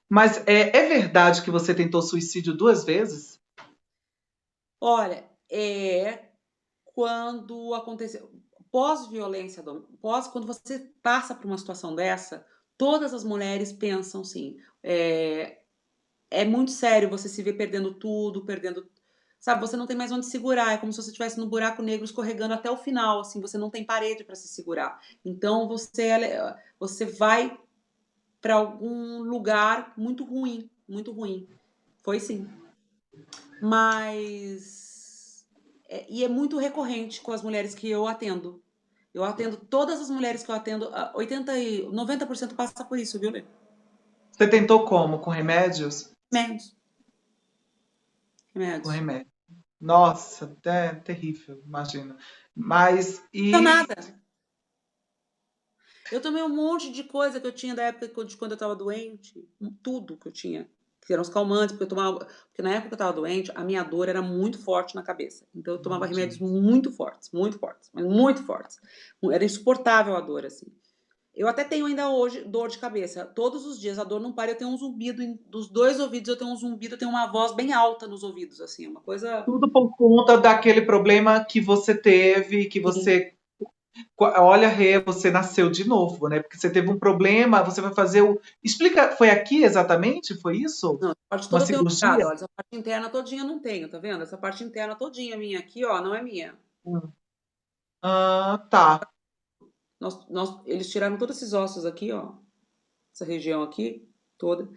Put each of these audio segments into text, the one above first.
Mas é verdade que você tentou suicídio 2 vezes? Olha, quando aconteceu pós-violência, quando você passa por uma situação dessa, todas as mulheres pensam assim, é muito sério você se ver perdendo tudo, perdendo, sabe, você não tem mais onde segurar, é como se você estivesse no buraco negro escorregando até o final, assim, você não tem parede para se segurar. Então você vai para algum lugar muito ruim, muito ruim. Foi sim. Mas e é muito recorrente com as mulheres que eu atendo. Eu atendo todas as mulheres que eu atendo, 80 e 90% passa por isso, viu, Lê? Você tentou como? Com remédios? Remédios, Com remédios. remédio. Nossa, é terrível, imagina. Mas, Não e nada. Eu tomei um monte de coisa que eu tinha da época de quando eu estava doente, tudo que eu tinha, que eram os calmantes, porque eu tomava, porque na época que eu estava doente, a minha dor era muito forte na cabeça. Então eu tomava Meu remédios Deus. muito fortes, mas muito fortes. Era insuportável a dor assim. Eu até tenho ainda hoje dor de cabeça. Todos os dias a dor não para, eu tenho um zumbido dos dois ouvidos, eu tenho um zumbido, eu tenho uma voz bem alta nos ouvidos, assim, uma coisa. Tudo por conta daquele problema que você teve, que Sim. você. Olha, Rê, você nasceu de novo, né? Porque você teve um problema, você vai fazer o. Explica, foi aqui exatamente? Foi isso? Não, essa parte Uma toda eu tenho operado, cirurgia? olha, essa parte interna todinha eu não tenho, tá vendo? Essa parte interna todinha minha aqui, ó, não é minha. Hum. Ah, tá. Eles tiraram todos esses ossos aqui, ó, essa região aqui toda.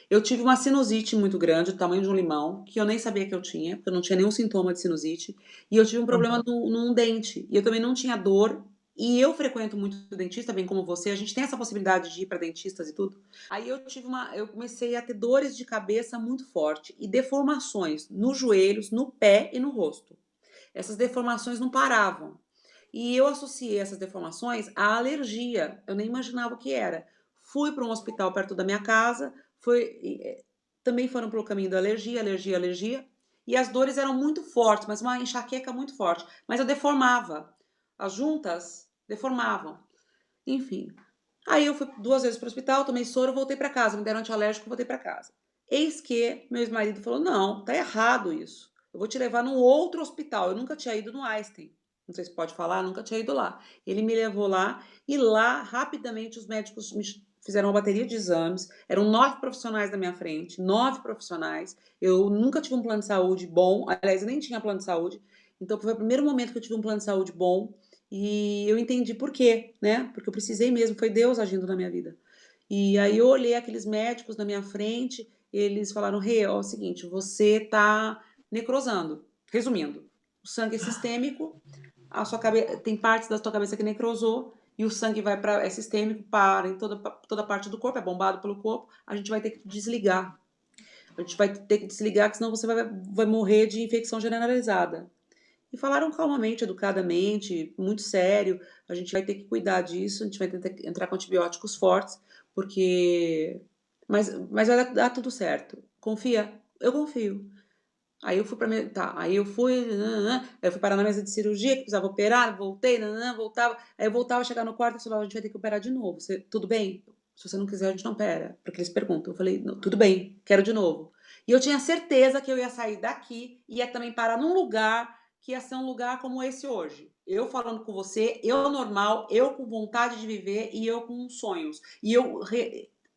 Eu tive uma sinusite muito grande, do tamanho de um limão, que eu nem sabia que eu tinha, porque eu não tinha nenhum sintoma de sinusite. E eu tive um problema Uhum. num dente. E eu também não tinha dor. E eu frequento muito dentista, bem como você. A gente tem essa possibilidade de ir para dentistas e tudo. Aí eu comecei a ter dores de cabeça muito forte e deformações nos joelhos, no pé e no rosto. Essas deformações não paravam. E eu associei essas deformações à alergia. Eu nem imaginava o que era. Fui para um hospital perto da minha casa, também foram pelo caminho da alergia, alergia, alergia. E as dores eram muito fortes, mas uma enxaqueca muito forte. Mas eu deformava. As juntas deformavam. Enfim. Aí eu fui 2 vezes para o hospital, tomei soro, voltei para casa. Me deram antialérgico, voltei para casa. Eis que meu ex-marido falou: não, tá errado isso. Eu vou te levar num outro hospital. Eu nunca tinha ido no Einstein. Não sei se pode falar, nunca tinha ido lá. Ele me levou lá e lá, rapidamente, os médicos me fizeram uma bateria de exames. Eram 9 profissionais na minha frente, 9 profissionais. Eu nunca tive um plano de saúde bom. Aliás, eu nem tinha plano de saúde. Então, foi o primeiro momento que eu tive um plano de saúde bom. E eu entendi por quê, né? Porque eu precisei mesmo, foi Deus agindo na minha vida. E aí eu olhei aqueles médicos na minha frente, eles falaram: Rê, é o seguinte, você tá necrosando. Resumindo, o sangue é sistêmico, tem partes da sua cabeça que necrosou, e o sangue vai para é sistêmico, para em toda parte do corpo, é bombado pelo corpo, a gente vai ter que desligar. A gente vai ter que desligar, que senão você vai morrer de infecção generalizada. E falaram calmamente, educadamente, muito sério. A gente vai ter que cuidar disso, a gente vai tentar entrar com antibióticos fortes, porque. Mas vai dar tudo certo. Confia? Eu confio. Aí eu fui para tá, aí eu fui, nananã, aí eu fui parar na mesa de cirurgia, que precisava operar, voltei, nananã, voltava, aí eu voltava a chegar no quarto e falava, a gente vai ter que operar de novo. Tudo bem? Se você não quiser, a gente não opera, porque eles perguntam. Eu falei, "Não, tudo bem, quero de novo." E eu tinha certeza que eu ia sair daqui e ia também parar num lugar que ia ser um lugar como esse hoje. Eu falando com você, eu normal, eu com vontade de viver e eu com sonhos. E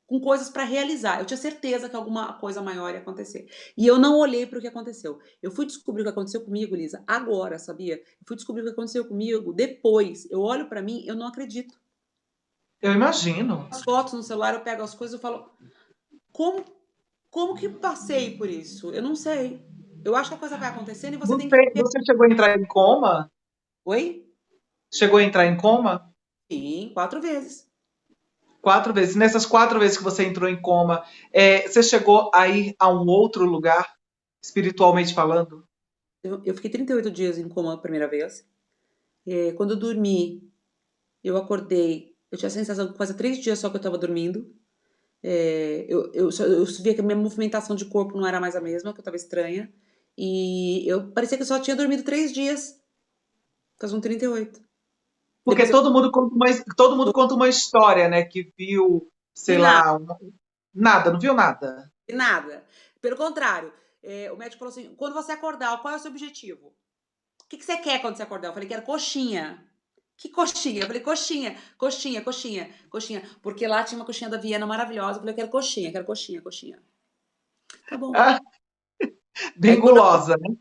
com coisas para realizar. Eu tinha certeza que alguma coisa maior ia acontecer. E eu não olhei para o que aconteceu. Eu fui descobrir o que aconteceu comigo, Lisa, agora, sabia? Eu fui descobrir o que aconteceu comigo depois. Eu olho para mim, eu não acredito. Eu imagino. As fotos no celular, eu pego as coisas e falo, como, como que passei por isso? Eu não sei. Eu acho que a coisa vai acontecendo e você tem que ver. Você chegou a entrar em coma? Oi? Chegou a entrar em coma? Sim, 4 vezes. 4 vezes. Nessas 4 vezes que você entrou em coma, você chegou a ir a um outro lugar, espiritualmente falando? Eu fiquei 38 dias em coma a primeira vez. Quando eu dormi, eu acordei. Eu tinha a sensação que fazia 3 dias só que eu estava dormindo. Eu via que a minha movimentação de corpo não era mais a mesma, que eu estava estranha. E eu parecia que eu só tinha dormido 3 dias. Faziam 38. Porque Depois eu todo mundo conta uma história, né? Que viu, sei vi nada. lá, Nada, não viu nada? E nada. Pelo contrário, o médico falou assim: quando você acordar, qual é o seu objetivo? O que você quer quando você acordar? Eu falei: quero coxinha. Que coxinha? Eu falei: coxinha, coxinha, coxinha, coxinha. Porque lá tinha uma coxinha da Viena maravilhosa. Eu falei: quero coxinha, quero coxinha, coxinha. Tá bom. Ah, bem Aí quando gulosa, né?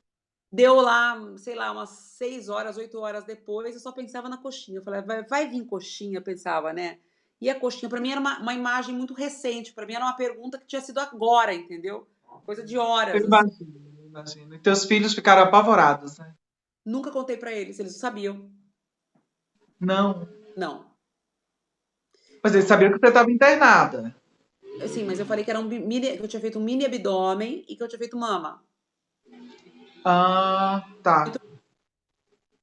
deu lá, sei lá, umas 6 horas, 8 horas depois, eu só pensava na coxinha. Eu falei: vai vir coxinha, eu pensava, né? E a coxinha, pra mim, era uma imagem muito recente. Pra mim, era uma pergunta que tinha sido agora, entendeu? Coisa de Eu horas, assim. imagino, eu imagino. E teus filhos ficaram apavorados, né? Nunca contei pra eles não sabiam. Não. Não. Mas eles sabiam que você estava internada. Assim, mas eu falei que era que eu tinha feito um mini abdômen e que eu tinha feito mama. Ah, tá.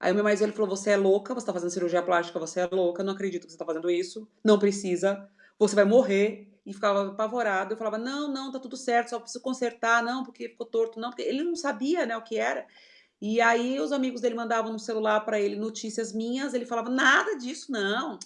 Aí o meu mais velho falou: você é louca, você tá fazendo cirurgia plástica, você é louca, não acredito que você tá fazendo isso, não precisa, você vai morrer. E ficava apavorado. Eu falava: não, não, tá tudo certo, só preciso consertar, não, porque ficou torto, não, porque ele não sabia, né, o que era. E aí os amigos dele mandavam no celular pra ele notícias minhas, ele falava: nada disso, não.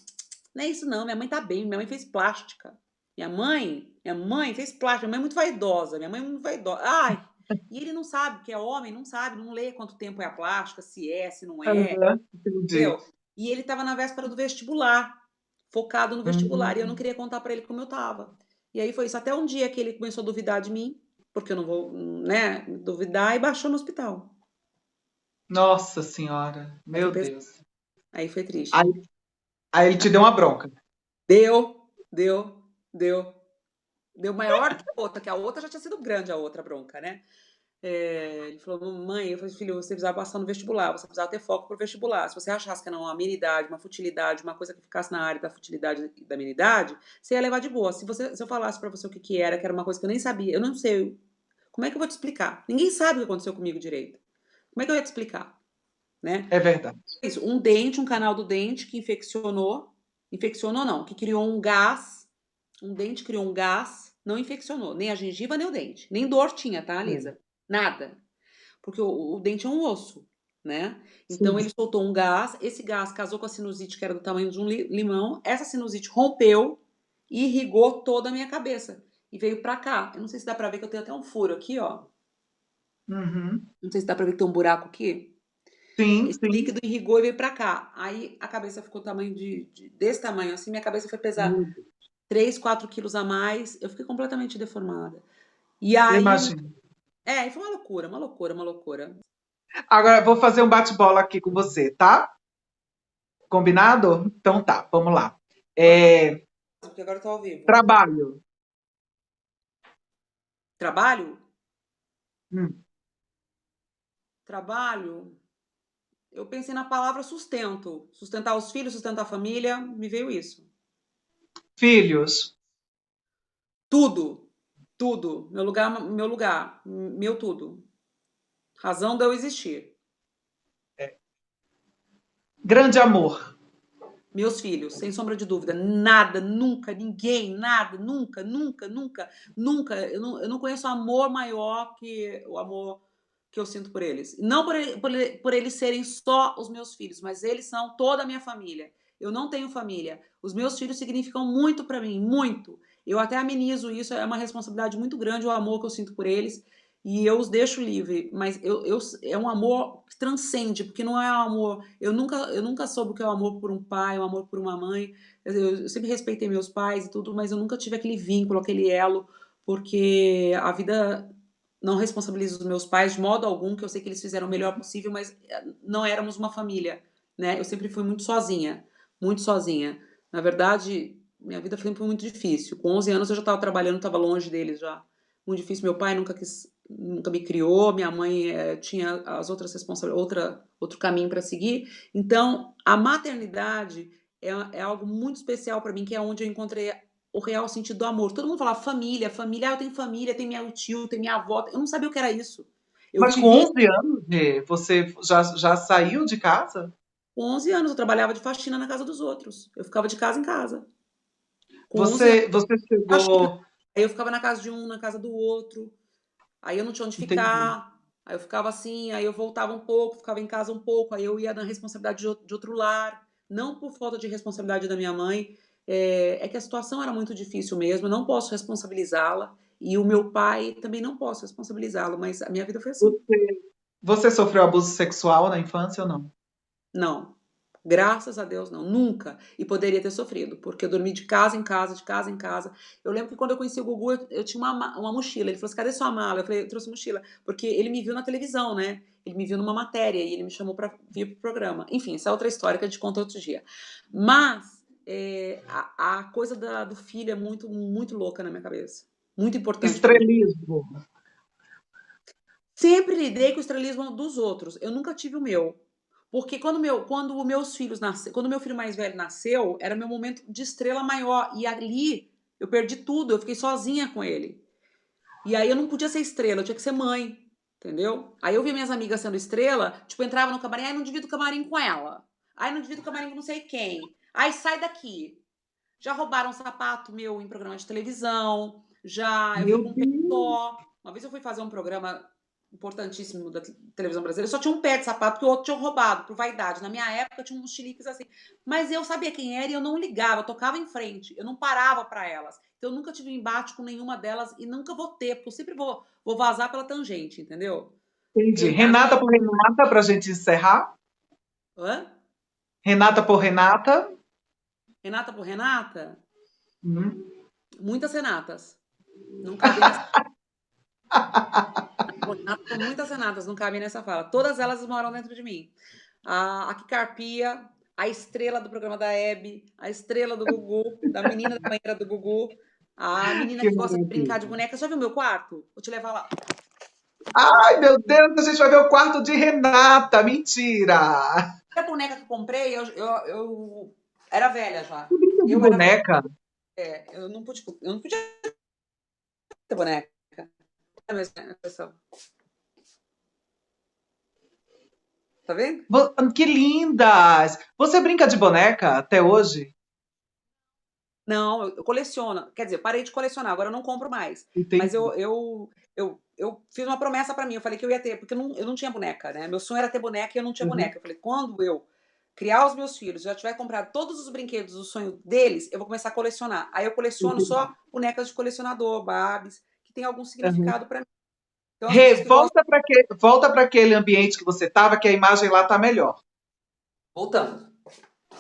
Não é isso não, minha mãe tá bem, minha mãe fez plástica. Minha mãe fez plástica, minha mãe é muito vaidosa, minha mãe é muito vaidosa. Ai, e ele não sabe, porque é homem, não sabe, não lê quanto tempo é a plástica, se é, se não é, Aham, entendi. entendeu? E ele tava na véspera do vestibular, focado no vestibular, e eu não Hum. queria contar pra ele como eu tava. E aí foi isso, até um dia que ele começou a duvidar de mim, porque eu não vou, né, duvidar, e baixou no hospital. Nossa Senhora, Aí foi meu pesado, Deus. aí foi triste. Aí, aí ele te deu uma bronca. Deu, deu. Deu maior que a outra já tinha sido grande, a outra bronca, né? Ele falou: mãe, eu falei: filho, você precisava passar no vestibular, você precisava ter foco pro vestibular. Se você achasse que era uma amenidade, uma futilidade, uma coisa que ficasse na área da futilidade e da amenidade, você ia levar de boa. Se eu falasse pra você o que que era, que era uma coisa que eu nem sabia, eu não sei, como é que eu vou te explicar? Ninguém sabe o que aconteceu comigo direito. Como é que eu ia te explicar, né? É verdade. Isso, um dente, um canal do dente que infeccionou não, que criou um gás, um dente criou um gás, não infeccionou, nem a gengiva, nem o dente. Nem dor tinha, tá, Sim, Lisa? Nada. Porque o dente é um osso, né? Então sim. ele soltou um gás, esse gás casou com a sinusite, que era do tamanho de um limão, essa sinusite rompeu e irrigou toda a minha cabeça. E veio pra cá. Eu não sei se dá pra ver que eu tenho até um furo aqui, ó. Uhum. Não sei se dá pra ver que tem um buraco aqui. Sim, Esse sim. líquido irrigou e veio pra cá. Aí a cabeça ficou tamanho desse tamanho, assim, minha cabeça foi pesar Meu Deus, 3, 4 quilos a mais. Eu fiquei completamente deformada. E eu aí, imagino. e foi uma loucura, uma loucura, uma loucura. Agora eu vou fazer um bate-bola aqui com você, tá? Combinado? Então tá, vamos lá. Pode fazer, É, porque agora eu tô ao vivo. trabalho. Trabalho? Hum. Trabalho. Eu pensei na palavra sustento. Sustentar os filhos, sustentar a família, me veio isso. Filhos. Tudo, tudo. Meu tudo. Razão de eu existir. Grande amor. Meus filhos, sem sombra de dúvida. Nada, nunca, ninguém, nada, nunca, nunca, nunca, nunca. Eu não conheço amor maior que o amor que eu sinto por eles. Não por eles serem só os meus filhos, mas eles são toda a minha família. Eu não tenho família. Os meus filhos significam muito para mim, muito. Eu até amenizo isso, é uma responsabilidade muito grande o amor que eu sinto por eles. E eu os deixo livre, mas é um amor que transcende, porque não é um amor. Eu nunca soube o que é o amor por um pai, o amor por uma mãe. Eu sempre respeitei meus pais e tudo, mas eu nunca tive aquele vínculo, aquele elo, porque a vida não responsabilizo os meus pais de modo algum, que eu sei que eles fizeram o melhor possível, mas não éramos uma família, né? Eu sempre fui muito sozinha, muito sozinha. Na verdade, minha vida sempre foi muito difícil. Com 11 anos eu já estava trabalhando, estava longe deles já. Muito difícil. Meu pai nunca me criou, minha mãe tinha as outras responsabilidades, outro caminho para seguir. Então, a maternidade é algo muito especial para mim, que é onde eu encontrei o real sentido do amor. Todo mundo fala família, família, eu tenho família, tem meu tio, tem minha avó. Eu não sabia o que era isso. Eu Mas com vivi 11 anos, você já saiu de casa? com 11 anos, eu trabalhava de faxina na casa dos outros. Eu ficava de casa em casa. Com 11 anos, Você faxina. chegou. Aí eu ficava na casa de um, na casa do outro. Aí eu não tinha onde Entendi. ficar. Aí eu ficava assim, aí eu voltava um pouco, ficava em casa um pouco, aí eu ia na responsabilidade de outro lar. Não por falta de responsabilidade da minha mãe, é que a situação era muito difícil mesmo, eu não posso responsabilizá-la, e o meu pai também não posso responsabilizá-lo, mas a minha vida foi assim. Você sofreu abuso sexual na infância ou não? Não. Graças a Deus, não. Nunca. E poderia ter sofrido, porque eu dormi de casa em casa, de casa em casa. Eu lembro que quando eu conheci o Gugu, eu tinha uma mochila. Ele falou assim: cadê sua mala? Eu falei: eu trouxe mochila. Porque ele me viu na televisão, né? Ele me viu numa matéria e ele me chamou para vir pro programa. Enfim, essa é outra história que a gente conta outro dia. Mas a coisa do filho é muito, muito louca na minha cabeça. Muito importante para mim. Estrelismo. Sempre lidei com o estrelismo dos outros. Eu nunca tive o meu. Porque quando meus filhos quando o meu filho mais velho nasceu, era meu momento de estrela maior. E ali eu perdi tudo, eu fiquei sozinha com ele. E aí eu não podia ser estrela, eu tinha que ser mãe, entendeu? Aí eu via minhas amigas sendo estrela, tipo, entrava no camarim, ai, não divido o camarim com ela. Ai, não divido o camarim com não sei quem. Ai, sai daqui. Já roubaram um sapato meu em programa de televisão, já eu Meu fui com um pé Deus, só. Uma vez eu fui fazer um programa importantíssimo da televisão brasileira, só tinha um pé de sapato que o outro tinha roubado, por vaidade. Na minha época tinha uns chiliques assim. Mas eu sabia quem era e eu não ligava, eu tocava em frente, eu não parava para elas. Então eu nunca tive embate com nenhuma delas e nunca vou ter, porque eu sempre vou vazar pela tangente, entendeu? entendi. A minha. Renata por Renata, pra gente encerrar. Hã? Renata por Renata. Renata por Renata? Hum. Muitas Renatas. Não cabem nessa. São muitas Renatas, não cabem nessa fala. Todas elas moram dentro de mim. A Kiki Carpia, a estrela do programa da Hebe, a estrela do Gugu, da menina da banheira do Gugu, a menina Que que gosta de brincar maravilha. de boneca. Já viu meu quarto? Vou te levar lá. Ai, meu Deus, a gente vai ver o quarto de Renata. Mentira. A boneca que eu comprei, eu era velha já. Que brinca de Eu era velha. boneca. Eu não podia ter boneca. Pessoal. Tá vendo? Que lindas. Você brinca de boneca até hoje? Não, eu coleciono. Quer dizer, eu parei de colecionar, agora eu não compro mais. Mas Entendi. eu fiz uma promessa pra mim. Eu falei que eu ia ter, porque eu não tinha boneca, né? Meu sonho era ter boneca e eu não tinha Uhum. boneca. Eu falei, quando eu criar os meus filhos, já tiver comprado todos os brinquedos do sonho deles, eu vou começar a colecionar. Aí eu coleciono Entendi. só bonecas de colecionador, Barbies, que tem algum Uhum. significado pra mim. Então as pessoas Rê, que gostam, volta para aquele ambiente que você estava, que a imagem lá tá melhor. voltando.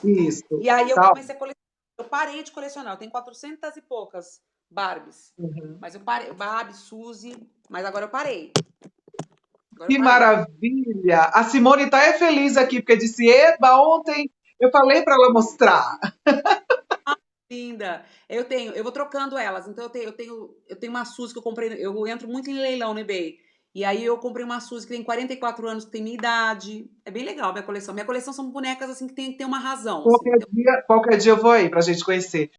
Isso. E aí eu Tá. comecei a colecionar. Eu parei de colecionar. Eu tenho 400 e poucas Barbies. Uhum. Mas eu parei. Barbie, Suzy. Mas agora eu parei. Agora eu Que parei. maravilha! A Simone tá feliz aqui, porque disse: Eba, ontem eu falei para ela mostrar. Linda. Eu vou trocando elas. Então eu tenho uma Suzy que eu comprei. Eu entro muito em leilão no eBay. E aí eu comprei uma Suzy que tem 44 anos, que tem minha idade. É bem legal a minha coleção. Minha coleção são bonecas assim que tem que ter uma razão. Assim. Qualquer dia eu vou aí para a gente conhecer.